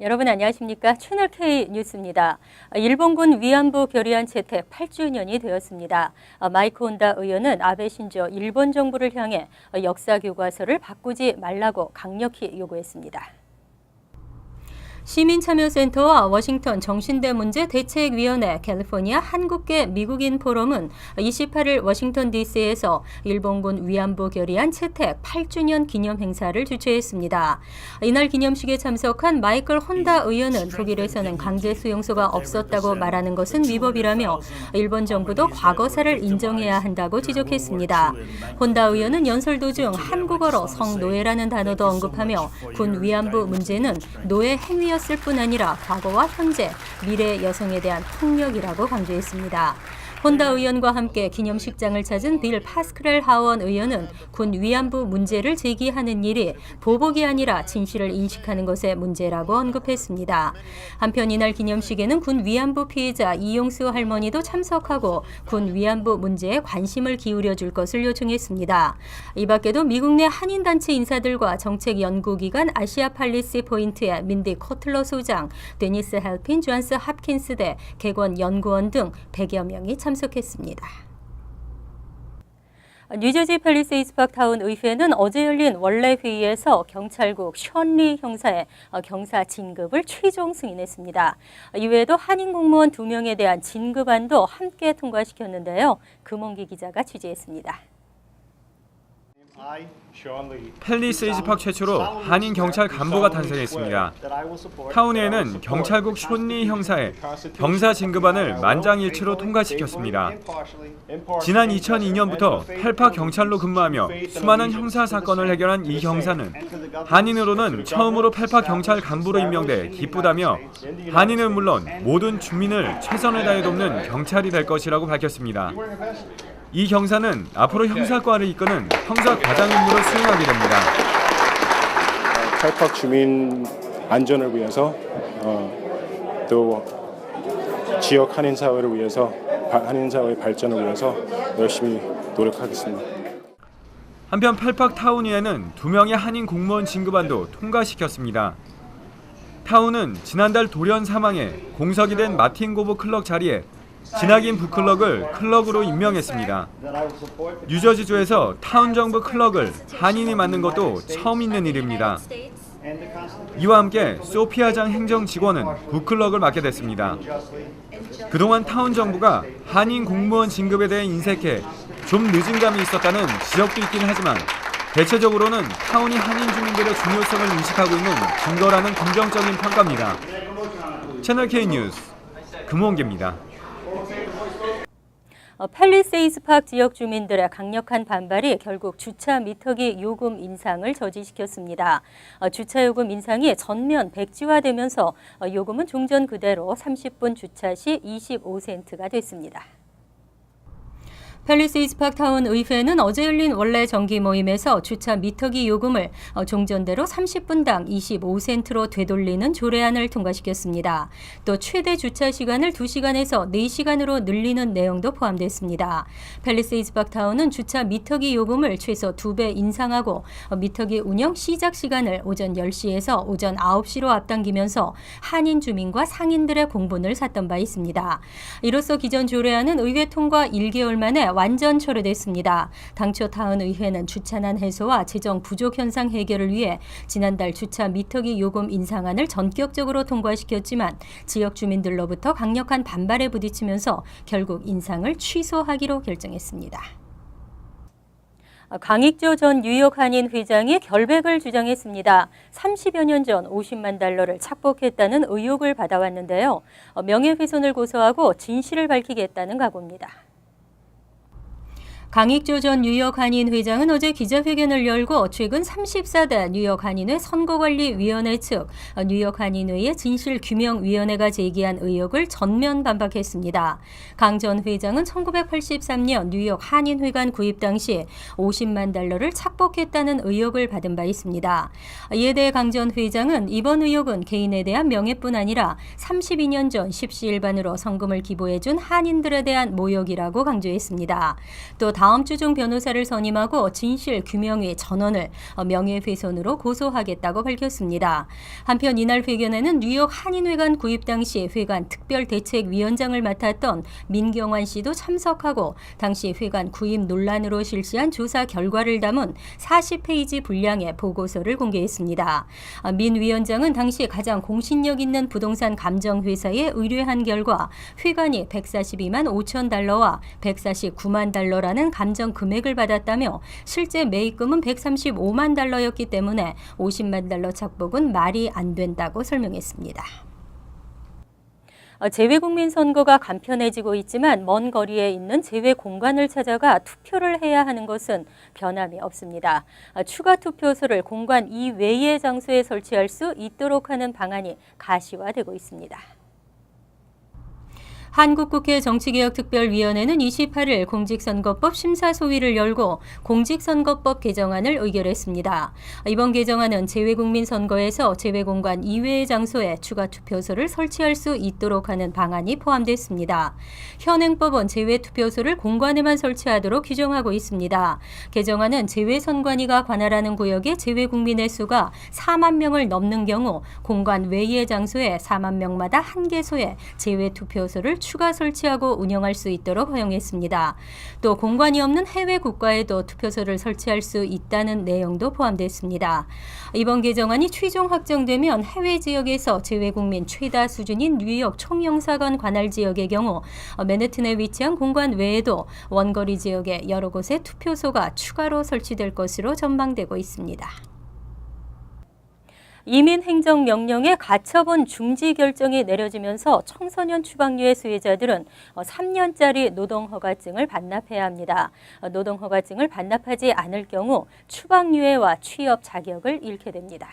여러분 안녕하십니까? 채널 K 뉴스입니다. 일본군 위안부 결의안 채택 8주년이 되었습니다. 마이크 혼다 의원은 아베 신조 일본 정부를 향해 역사 교과서를 바꾸지 말라고 강력히 요구했습니다. 시민참여센터와 워싱턴 정신대 문제 대책위원회 캘리포니아 한국계 미국인 포럼은 28일 워싱턴 DC에서 일본군 위안부 결의안 채택 8주년 기념 행사를 주최했습니다. 이날 기념식에 참석한 마이클 혼다 의원은 독일에서는 강제 수용소가 없었다고 말하는 것은 위법이라며 일본 정부도 과거사를 인정해야 한다고 지적했습니다. 혼다 의원은 연설 도중 한국어로 성노예라는 단어도 언급하며 군 위안부 문제는 노예 행위였을 뿐 아니라 과거와 현재, 미래 여성에 대한 폭력이라고 강조했습니다. 혼다 의원과 함께 기념식장을 찾은 빌 파스크렐 하원 의원은 군 위안부 문제를 제기하는 일이 보복이 아니라 진실을 인식하는 것의 문제라고 언급했습니다. 한편 이날 기념식에는 군 위안부 피해자 이용수 할머니도 참석하고 군 위안부 문제에 관심을 기울여 줄 것을 요청했습니다. 이 밖에도 미국 내 한인단체 인사들과 정책연구기관 아시아 팔리시 포인트의 민디 코틀러 소장, 데니스 헬핀 존스 합킨스 대 객원 연구원 등 100여 명이 참석했습니다. 뉴저지 팰리세이드 파크타운 의회는 어제 열린 원래 회의에서 경찰국 션리 형사의 경사 진급을 최종 승인했습니다. 이외에도 한인 공무원 2명에 대한 진급안도 함께 통과시켰는데요. 금홍기 기자가 취재했습니다. 팰리세이드 파크 최초로 한인 경찰 간부가 탄생했습니다. 타운회는 경찰국 션리 형사의 경사 진급안을 만장일치로 통과시켰습니다. 지난 2002년부터 펠파 경찰로 근무하며 수많은 형사 사건을 해결한 이 형사는 한인으로는 처음으로 펠파 경찰 간부로 임명돼 기쁘다며 한인은 물론 모든 주민을 최선을 다해 돕는 경찰이 될 것이라고 밝혔습니다. 이 경사는 앞으로 형사과를 이끄는 형사 과장 임무를 수행하게 됩니다. 펠파 주민 안전을 위해서 또 지역 한인 사회를 위해서 한인 사회의 발전을 위해서 열심히 노력하겠습니다. 한편 펠팍 타운위에는 2명의 한인 공무원 진급안도 통과시켰습니다. 타운은 지난달 돌연 사망해 공석이 된 마틴 고브 클럭 자리에 진학인 부클럭을 클럭으로 임명했습니다. 뉴저지주에서 타운 정부 클럭을 한인이 맡는 것도 처음 있는 일입니다. 이와 함께 소피아장 행정직원은 부클럭을 맡게 됐습니다. 그동안 타운 정부가 한인 공무원 진급에 대해 인색해 좀 늦은 감이 있었다는 지적도 있긴 하지만 대체적으로는 타운이 한인 주민들의 중요성을 인식하고 있는 증거라는 긍정적인 평가입니다. 채널 K 뉴스 금홍기입니다. 팰리세이드 파크 지역 주민들의 강력한 반발이 결국 주차 미터기 요금 인상을 저지시켰습니다. 주차 요금 인상이 전면 백지화되면서 요금은 종전 그대로 30분 주차 시 25센트가 됐습니다. 팰리세이드 파크 타운 의회는 어제 열린 원래 정기 모임에서 주차 미터기 요금을 종전대로 30분당 25센트로 되돌리는 조례안을 통과시켰습니다. 또 최대 주차 시간을 2시간에서 4시간으로 늘리는 내용도 포함됐습니다. 팰리세이드 파크 타운은 주차 미터기 요금을 최소 2배 인상하고 미터기 운영 시작 시간을 오전 10시에서 오전 9시로 앞당기면서 한인 주민과 상인들의 공분을 샀던 바 있습니다. 이로써 기존 조례안은 의회 통과 1개월 만에 완전 철회됐습니다. 당초 타운 의회는 주차난 해소와 재정 부족 현상 해결을 위해 지난달 주차 미터기 요금 인상안을 전격적으로 통과시켰지만 지역 주민들로부터 강력한 반발에 부딪히면서 결국 인상을 취소하기로 결정했습니다. 강익조 전 뉴욕 한인 회장이 결백을 주장했습니다. 30여 년 전 50만 달러를 착복했다는 의혹을 받아왔는데요. 명예훼손을 고소하고 진실을 밝히겠다는 각오입니다. 강익조 전 뉴욕 한인 회장은 어제 기자회견을 열고 최근 34대 뉴욕 한인회 선거관리위원회 측 뉴욕 한인회의 진실규명위원회가 제기한 의혹을 전면 반박했습니다. 강 전 회장은 1983년 뉴욕 한인회관 구입 당시 50만 달러를 착복했다는 의혹을 받은 바 있습니다. 이에 대해 강 전 회장은 이번 의혹은 개인에 대한 명예뿐 아니라 32년 전 십시일반으로 성금을 기부해준 한인들에 대한 모욕이라고 강조했습니다. 또 다음 주 중 변호사를 선임하고 진실 규명의 전원을 명예훼손으로 고소하겠다고 밝혔습니다. 한편 이날 회견에는 뉴욕 한인회관 구입 당시 회관 특별대책위원장을 맡았던 민경환 씨도 참석하고 당시 회관 구입 논란으로 실시한 조사 결과를 담은 40페이지 분량의 보고서를 공개했습니다. 민 위원장은 당시 가장 공신력 있는 부동산 감정회사에 의뢰한 결과 회관이 142만 5천 달러와 149만 달러라는 감정 금액을 받았다며 실제 매입금은 135만 달러였기 때문에 50만 달러 착복은 말이 안 된다고 설명했습니다. 재외국민 선거가 간편해지고 있지만 먼 거리에 있는 재외 공간을 찾아가 투표를 해야 하는 것은 변함이 없습니다. 추가 투표소를 공간 이외의 장소에 설치할 수 있도록 하는 방안이 가시화되고 있습니다. 한국국회 정치개혁특별위원회는 28일 공직선거법 심사소위를 열고 공직선거법 개정안을 의결했습니다. 이번 개정안은 재외국민 선거에서 재외공간 이외의 장소에 추가 투표소를 설치할 수 있도록 하는 방안이 포함됐습니다. 현행법은 재외투표소를 공관에만 설치하도록 규정하고 있습니다. 개정안은 재외선관위가 관할하는 구역의 재외국민의 수가 4만 명을 넘는 경우 공관 외의 장소에 4만 명마다 한 개소에 재외투표소를 추가 설치하고 운영할 수 있도록 허용했습니다. 또 공관이 없는 해외 국가에도 투표소를 설치할 수 있다는 내용도 포함됐습니다. 이번 개정안이 최종 확정되면 해외 지역에서 재외국민 최다 수준인 뉴욕 총영사관 관할 지역의 경우 맨해튼에 위치한 공관 외에도 원거리 지역의 여러 곳에 투표소가 추가로 설치될 것으로 전망되고 있습니다. 이민 행정명령의 가처분 중지 결정이 내려지면서 청소년 추방유예 수혜자들은 3년짜리 노동허가증을 반납해야 합니다. 노동허가증을 반납하지 않을 경우 추방유예와 취업 자격을 잃게 됩니다.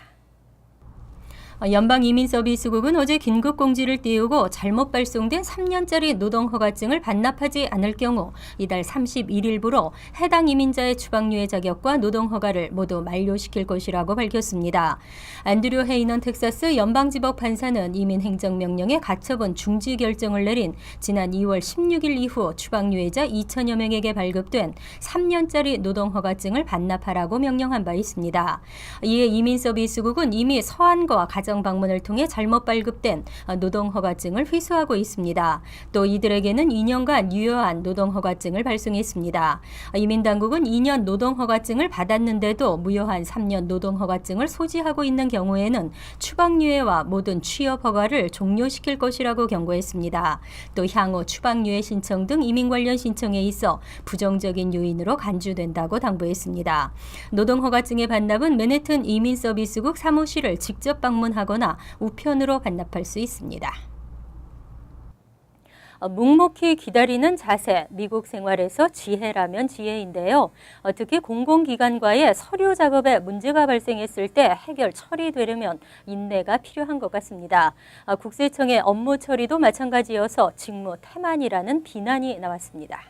연방이민서비스국은 어제 긴급공지를 띄우고 잘못 발송된 3년짜리 노동허가증을 반납하지 않을 경우 이달 31일부로 해당 이민자의 추방유예 자격과 노동허가를 모두 만료시킬 것이라고 밝혔습니다. 앤드류 헤이넌 텍사스 연방지법 판사는 이민행정명령의 가처분 중지 결정을 내린 지난 2월 16일 이후 추방유예자 2천여 명에게 발급된 3년짜리 노동허가증을 반납하라고 명령한 바 있습니다. 이에 이민서비스국은 이미 서한과 가정방문을 통해 잘못 발급된 노동허가증을 회수하고 있습니다. 또 이들에게는 2년간 유효한 노동허가증을 발송했습니다. 이민당국은 2년 노동허가증을 받았는데도 무효한 3년 노동허가증을 소지하고 있는 경우에는 추방유예와 모든 취업허가를 종료시킬 것이라고 경고했습니다. 또 향후 추방유예 신청 등 이민 관련 신청에 있어 부정적인 요인으로 간주된다고 당부했습니다. 노동허가증의 반납은 맨해튼 이민서비스국 사무실을 직접 방문하거나 우편으로 반납할 수 있습니다. 묵묵히 기다리는 자세, 미국 생활에서 지혜라면 지혜인데요. 특히 공공기관과의 서류 작업에 문제가 발생했을 때 해결 처리되려면 인내가 필요한 것 같습니다. 국세청의 업무 처리도 마찬가지여서 직무 태만이라는 비난이 나왔습니다.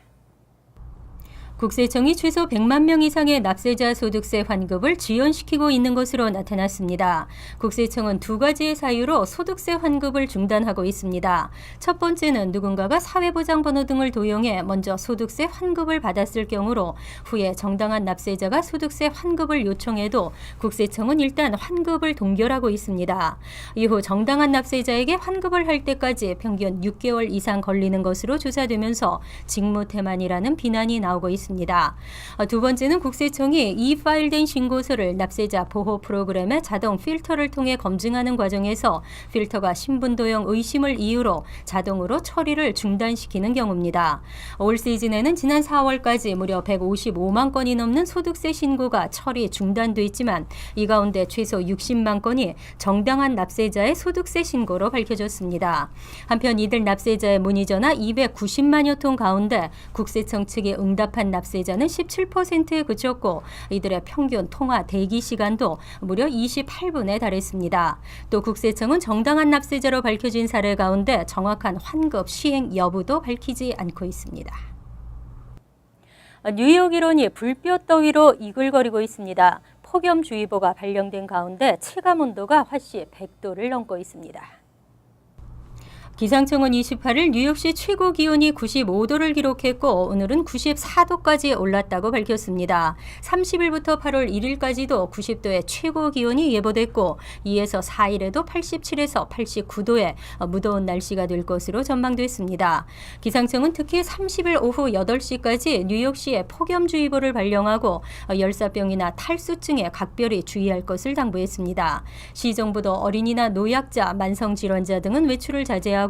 국세청이 최소 100만 명 이상의 납세자 소득세 환급을 지연시키고 있는 것으로 나타났습니다. 국세청은 두 가지의 사유로 소득세 환급을 중단하고 있습니다. 첫 번째는 누군가가 사회보장번호 등을 도용해 먼저 소득세 환급을 받았을 경우로 후에 정당한 납세자가 소득세 환급을 요청해도 국세청은 일단 환급을 동결하고 있습니다. 이후 정당한 납세자에게 환급을 할 때까지 평균 6개월 이상 걸리는 것으로 조사되면서 직무태만이라는 비난이 나오고 있습니다. 두 번째는 국세청이 이-파일된 신고서를 납세자 보호 프로그램의 자동 필터를 통해 검증하는 과정에서 필터가 신분도용 의심을 이유로 자동으로 처리를 중단시키는 경우입니다. 올 시즌에는 지난 4월까지 무려 155만 건이 넘는 소득세 신고가 처리 중단됐지만 이 가운데 최소 60만 건이 정당한 납세자의 소득세 신고로 밝혀졌습니다. 한편 이들 납세자의 문의 전화 290만여 통 가운데 국세청 측이 응답한 납세자는 17%에 그쳤고 이들의 평균 통화 대기 시간도 무려 28분에 달했습니다. 또 국세청은 정당한 납세자로 밝혀진 사례 가운데 정확한 환급 시행 여부도 밝히지 않고 있습니다. 뉴욕 일원이 불볕더위로 이글거리고 있습니다. 폭염주의보가 발령된 가운데 체감온도가 화씨 100도를 넘고 있습니다. 기상청은 28일 뉴욕시 최고 기온이 95도를 기록했고 오늘은 94도까지 올랐다고 밝혔습니다. 30일부터 8월 1일까지도 90도의 최고 기온이 예보됐고 2에서 4일에도 87에서 89도의 무더운 날씨가 될 것으로 전망됐습니다. 기상청은 특히 30일 오후 8시까지 뉴욕시에 폭염주의보를 발령하고 열사병이나 탈수증에 각별히 주의할 것을 당부했습니다. 시정부도 어린이나 노약자, 만성질환자 등은 외출을 자제하고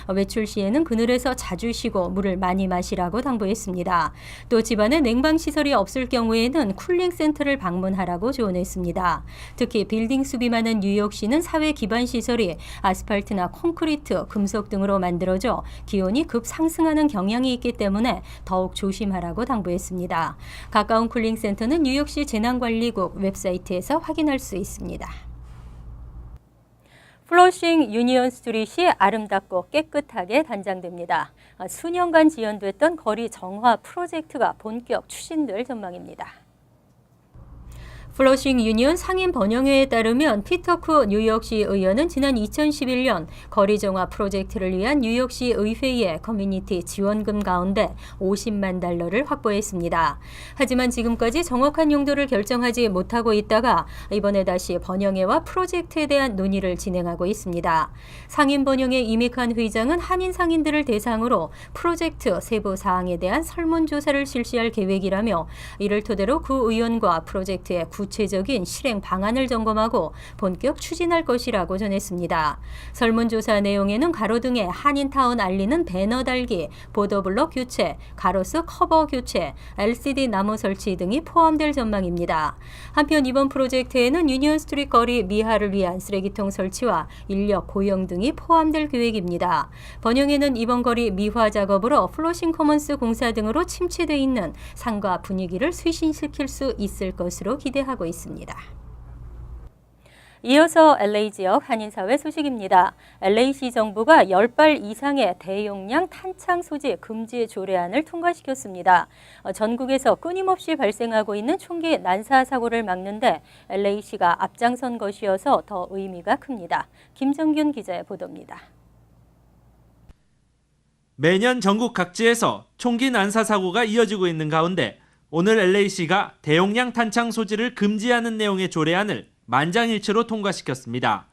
외출 시에는 그늘에서 자주 쉬고 물을 많이 마시라고 당부했습니다. 또 집안에 냉방시설이 없을 경우에는 쿨링센터를 방문하라고 조언했습니다. 특히 빌딩 숲이 많은 뉴욕시는 사회 기반 시설이 아스팔트나 콘크리트, 금속 등으로 만들어져 기온이 급상승하는 경향이 있기 때문에 더욱 조심하라고 당부했습니다. 가까운 쿨링센터는 뉴욕시 재난관리국 웹사이트에서 확인할 수 있습니다. 플러싱 유니언 스트릿이 아름답고 깨끗하게 단장됩니다. 수년간 지연됐던 거리 정화 프로젝트가 본격 추진될 전망입니다. 플러싱 유니언 상임 번영회에 따르면 피터 쿠 뉴욕시 의원은 지난 2011년 거리 정화 프로젝트를 위한 뉴욕시 의회의 커뮤니티 지원금 가운데 $50만 확보했습니다. 하지만 지금까지 정확한 용도를 결정하지 못하고 있다가 이번에 다시 번영회와 프로젝트에 대한 논의를 진행하고 있습니다. 상임 번영회 이미칸 회장은 한인 상인들을 대상으로 프로젝트 세부 사항에 대한 설문조사를 실시할 계획이라며 이를 토대로 구 의원과 프로젝트의 구체적인 실행 방안을 점검하고 본격 추진할 것이라고 전했습니다. 설문조사 내용에는 가로등에 한인타운 알리는 배너 달기, 보도블럭 교체, 가로수 커버 교체, LCD 나무 설치 등이 포함될 전망입니다. 한편 이번 프로젝트에는 유니언 스트리트 거리 미화를 위한 쓰레기통 설치와 인력 고용 등이 포함될 계획입니다. 번영회는 이번 거리 미화 작업으로 플러싱 커먼스 공사 등으로 침체돼 있는 상가 분위기를 쇄신시킬 수 있을 것으로 기대하고 있습니다. 이어서 LA 지역 한인사회 소식입니다. LA시 정부가 10발 이상의 대용량 탄창 소지 금지 조례안을 통과시켰습니다. 전국에서 끊임없이 발생하고 있는 총기 난사 사고를 막는데 LA시가 앞장선 것이어서 더 의미가 큽니다. 김정균 기자의 보도입니다. 매년 전국 각지에서 총기 난사 사고가 이어지고 있는 가운데 오늘 LA시가 대용량 탄창 소지를 금지하는 내용의 조례안을 만장일치로 통과시켰습니다.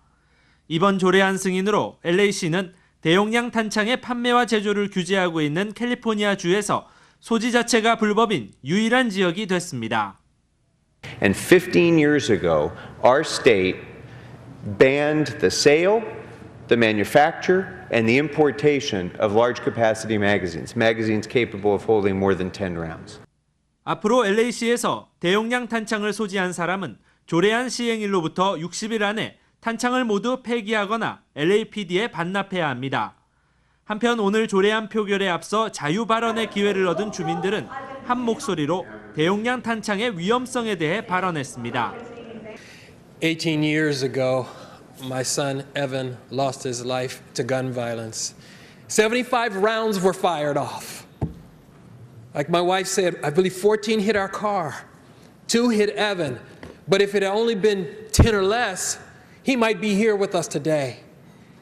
이번 조례안 승인으로 LA시는 대용량 탄창의 판매와 제조를 규제하고 있는 캘리포니아 주에서 소지 자체가 불법인 유일한 지역이 됐습니다. And 15 years ago, our state banned the sale, the manufacture, and the importation of large capacity magazines, magazines capable of holding more than 10 rounds. 앞으로 LA시에서 대용량 탄창을 소지한 사람은 조례안 시행일로부터 60일 안에 탄창을 모두 폐기하거나 LAPD에 반납해야 합니다. 한편 오늘 조례안 표결에 앞서 자유 발언의 기회를 얻은 주민들은 한 목소리로 대용량 탄창의 위험성에 대해 발언했습니다. 18 years ago, my son Evan lost his life to gun violence. 75 rounds were fired off. Like my wife said, I believe 14 hit our car, 2 hit Evan. But if it had only been 10 or less, he might be here with us today.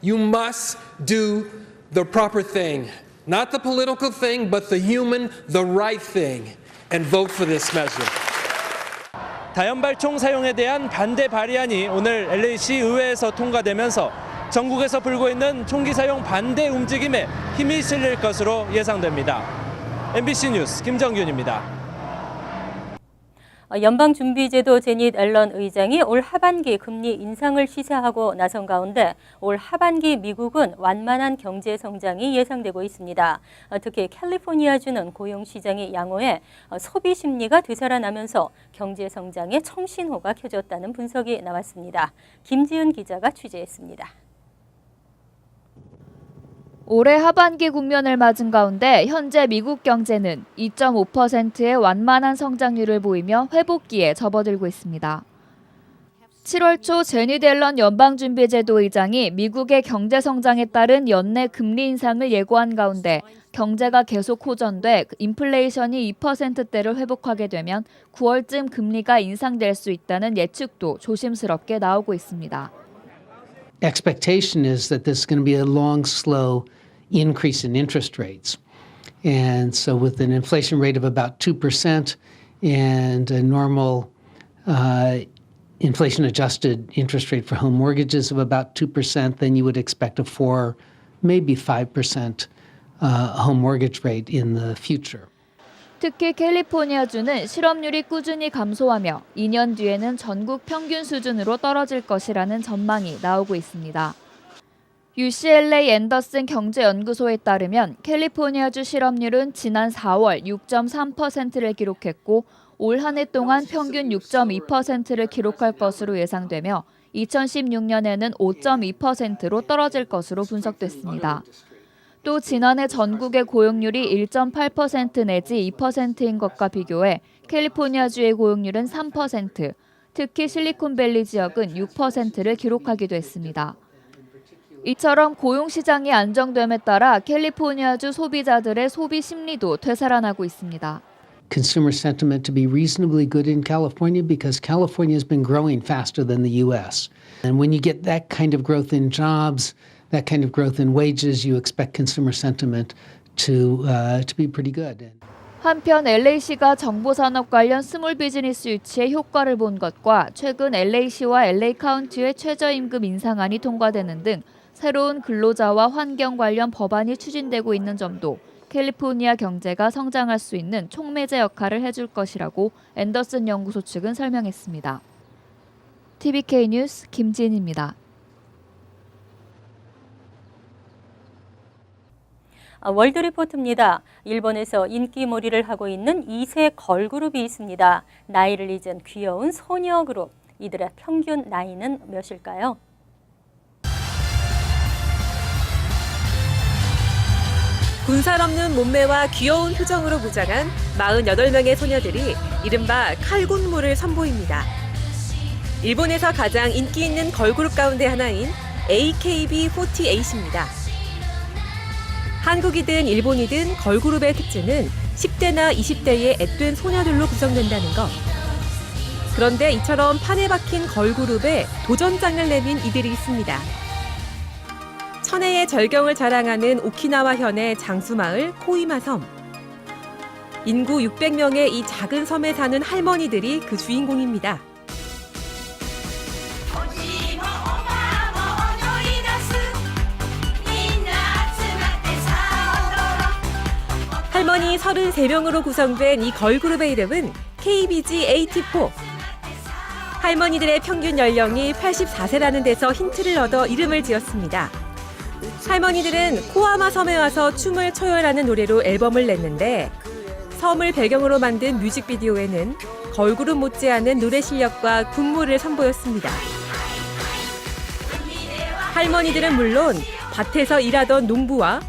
You must do the proper thing. Not the political thing, but the human, the right thing. And vote for this measure. 다연발총 사용에 대한 반대 발의안이 오늘 LA시 의회에서 통과되면서 전국에서 불고 있는 총기 사용 반대 움직임에 힘이 실릴 것으로 예상됩니다. MBC 뉴스 김정균입니다. 연방준비제도 제닛 앨런 의장이 올 하반기 금리 인상을 시사하고 나선 가운데 올 하반기 미국은 완만한 경제 성장이 예상되고 있습니다. 특히 캘리포니아주는 고용시장이 양호해 소비 심리가 되살아나면서 경제 성장에 청신호가 켜졌다는 분석이 나왔습니다. 김지은 기자가 취재했습니다. 올해 하반기 국면을 맞은 가운데 현재 미국 경제는 2.5%의 완만한 성장률을 보이며 회복기에 접어들고 있습니다. 7월 초 제닛 앨런 연방준비제도 의장이 미국의 경제 성장에 따른 연내 금리 인상을 예고한 가운데 경제가 계속 호전돼 인플레이션이 2%대를 회복하게 되면 9월쯤 금리가 인상될 수 있다는 예측도 조심스럽게 나오고 있습니다. expectation is that this is going to be a long, slow increase in interest rates. And so with an inflation rate of about 2% and a normal inflation-adjusted interest rate for home mortgages of about 2%, then you would expect a 4, maybe 5% home mortgage rate in the future. 특히 캘리포니아주는 실업률이 꾸준히 감소하며 2년 뒤에는 전국 평균 수준으로 떨어질 것이라는 전망이 나오고 있습니다. UCLA 앤더슨 경제연구소에 따르면 캘리포니아주 실업률은 지난 4월 6.3%를 기록했고 올 한 해 동안 평균 6.2%를 기록할 것으로 예상되며 2016년에는 5.2%로 떨어질 것으로 분석됐습니다. 또 지난해 전국의 고용률이 1.8% 내지 2%인 것과 비교해 캘리포니아주의 고용률은 3%, 특히 실리콘밸리 지역은 6%를 기록하기도 했습니다. 이처럼 고용시장이 안정됨에 따라 캘리포니아주 소비자들의 소비 심리도 되살아나고 있습니다. Consumer sentiment to be reasonably good in California because California has been growing faster than the U.S. And when you get that kind of growth in jobs, that kind of growth in wages, you expect consumer sentiment to be pretty good. 한편 LA시가 정보산업 관련 스몰 비즈니스 유치에 효과를 본 것과 최근 LA시와 LA 카운티의 최저임금 인상안이 통과되는 등 새로운 근로자와 환경 관련 법안이 추진되고 있는 점도 캘리포니아 경제가 성장할 수 있는 촉매제 역할을 해줄 것이라고 앤더슨 연구소 측은 설명했습니다. TVK 뉴스 김진입니다. 월드리포트입니다. 일본에서 인기몰이를 하고 있는 2세 걸그룹이 있습니다. 나이를 잊은 귀여운 소녀 그룹. 이들의 평균 나이는 몇일까요? 군살 없는 몸매와 귀여운 표정으로 무장한 48명의 소녀들이 이른바 칼군무를 선보입니다. 일본에서 가장 인기 있는 걸그룹 가운데 하나인 AKB48입니다. 한국이든 일본이든 걸그룹의 특징은 10대나 20대의 앳된 소녀들로 구성된다는 것. 그런데 이처럼 판에 박힌 걸그룹에 도전장을 내민 이들이 있습니다. 천혜의 절경을 자랑하는 오키나와현의 장수마을 코이마섬. 인구 600명의 이 작은 섬에 사는 할머니들이 그 주인공입니다. 할머니 33명으로 구성된 이 걸그룹의 이름은 KBG84. 할머니들의 평균 연령이 84세라는 데서 힌트를 얻어 이름을 지었습니다. 할머니들은 코아마 섬에 와서 춤을 춰요라는 노래로 앨범을 냈는데 섬을 배경으로 만든 뮤직비디오에는 걸그룹 못지않은 노래 실력과 군무를 선보였습니다. 할머니들은 물론 밭에서 일하던 농부와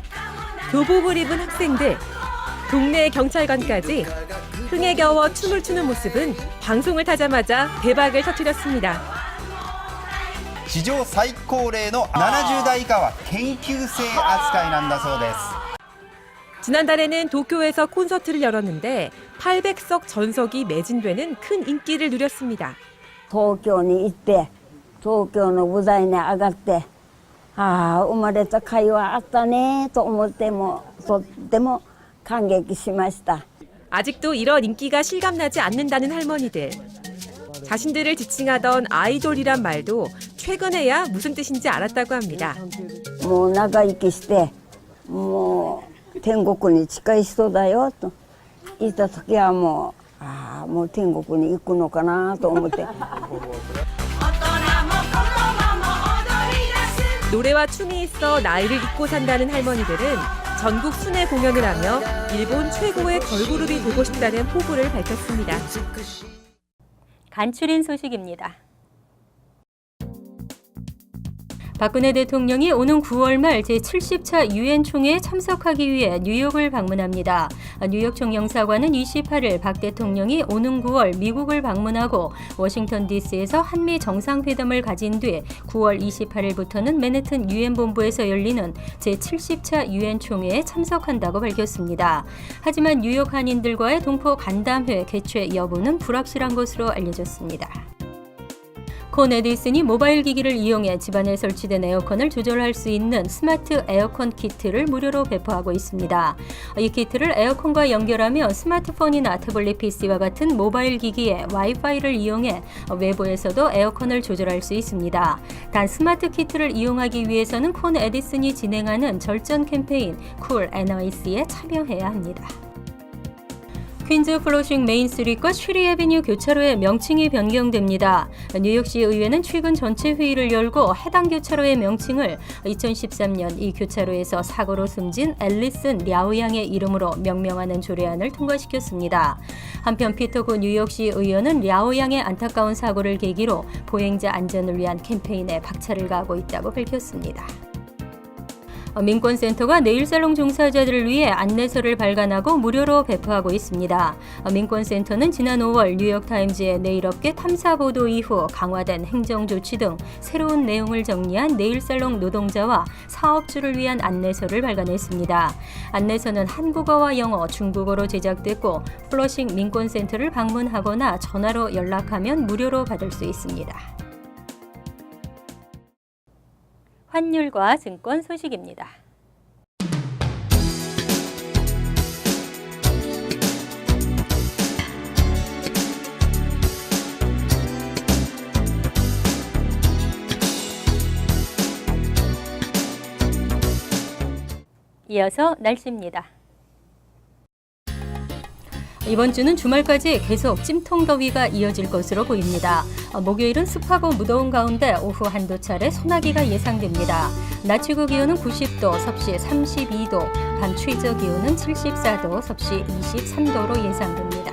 교복을 입은 학생들, 동네 경찰관까지 흥에 겨워 춤을 추는 모습은 방송을 타자마자 대박을 터뜨렸습니다. 史上最高齢の70代以下は研究生扱いなんだそうです。 지난달에는 도쿄에서 콘서트를 열었는데 800석 전석이 매진되는 큰 인기를 누렸습니다. 東京に行って東京の舞台に上がって生まれた甲斐はあったねと思ってもとっても感激しました. 아직도 이런 인기가 실감나지 않는다는 할머니들. 자신들을 지칭하던 아이돌이란 말도 최근에야 무슨 뜻인지 알았다고 합니다. もう長生きしてもう天国に近い人だよと言った時はもう天国に行くのかなと思って. 노래와 춤이 있어 나이를 잊고 산다는 할머니들은 전국 순회 공연을 하며 일본 최고의 걸그룹이 되고 싶다는 포부를 밝혔습니다. 간추린 소식입니다. 박근혜 대통령이 오는 9월 말 제70차 유엔 총회에 참석하기 위해 뉴욕을 방문합니다. 뉴욕 총영사관은 28일 박 대통령이 오는 9월 미국을 방문하고 워싱턴 DC에서 한미 정상회담을 가진 뒤 9월 28일부터는 맨해튼 유엔 본부에서 열리는 제70차 유엔 총회에 참석한다고 밝혔습니다. 하지만 뉴욕 한인들과의 동포 간담회 개최 여부는 불확실한 것으로 알려졌습니다. 콘 에디슨이 모바일 기기를 이용해 집안에 설치된 에어컨을 조절할 수 있는 스마트 에어컨 키트를 무료로 배포하고 있습니다. 이 키트를 에어컨과 연결하면 스마트폰이나 태블릿 PC와 같은 모바일 기기에 와이파이를 이용해 외부에서도 에어컨을 조절할 수 있습니다. 단 스마트 키트를 이용하기 위해서는 콘 에디슨이 진행하는 절전 캠페인 쿨 NIC에 참여해야 합니다. 퀸즈 플러싱 메인3과 쉬리 애비뉴 교차로의 명칭이 변경됩니다. 뉴욕시 의회는 최근 전체 회의를 열고 해당 교차로의 명칭을 2013년 이 교차로에서 사고로 숨진 앨리슨 랴오양의 이름으로 명명하는 조례안을 통과시켰습니다. 한편 피터 구 뉴욕시 의원은 랴오양의 안타까운 사고를 계기로 보행자 안전을 위한 캠페인에 박차를 가하고 있다고 밝혔습니다. 민권센터가 네일살롱 종사자들을 위해 안내서를 발간하고 무료로 배포하고 있습니다. 민권센터는 지난 5월 뉴욕타임즈의 네일업계 탐사 보도 이후 강화된 행정조치 등 새로운 내용을 정리한 네일살롱 노동자와 사업주를 위한 안내서를 발간했습니다. 안내서는 한국어와 영어, 중국어로 제작됐고 플러싱 민권센터를 방문하거나 전화로 연락하면 무료로 받을 수 있습니다. 환율과 증권 소식입니다. 이어서 날씨입니다. 이번 주는 주말까지 계속 찜통 더위가 이어질 것으로 보입니다. 목요일은 습하고 무더운 가운데 오후 한두 차례 소나기가 예상됩니다. 낮 최고 기온은 90도, 섭씨 32도, 밤 최저 기온은 74도, 섭씨 23도로 예상됩니다.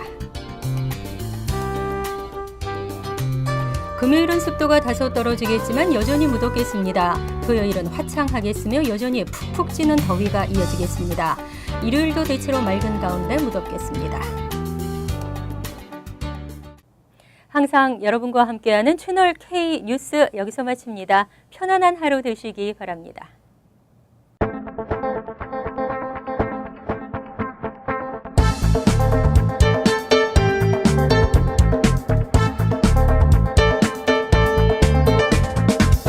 금요일은 습도가 다소 떨어지겠지만 여전히 무덥겠습니다. 토요일은 화창하겠으며 여전히 푹푹 찌는 더위가 이어지겠습니다. 일요일도 대체로 맑은 가운데 무덥겠습니다. 항상 여러분과 함께하는 채널 K 뉴스 여기서 마칩니다. 편안한 하루 되시기 바랍니다.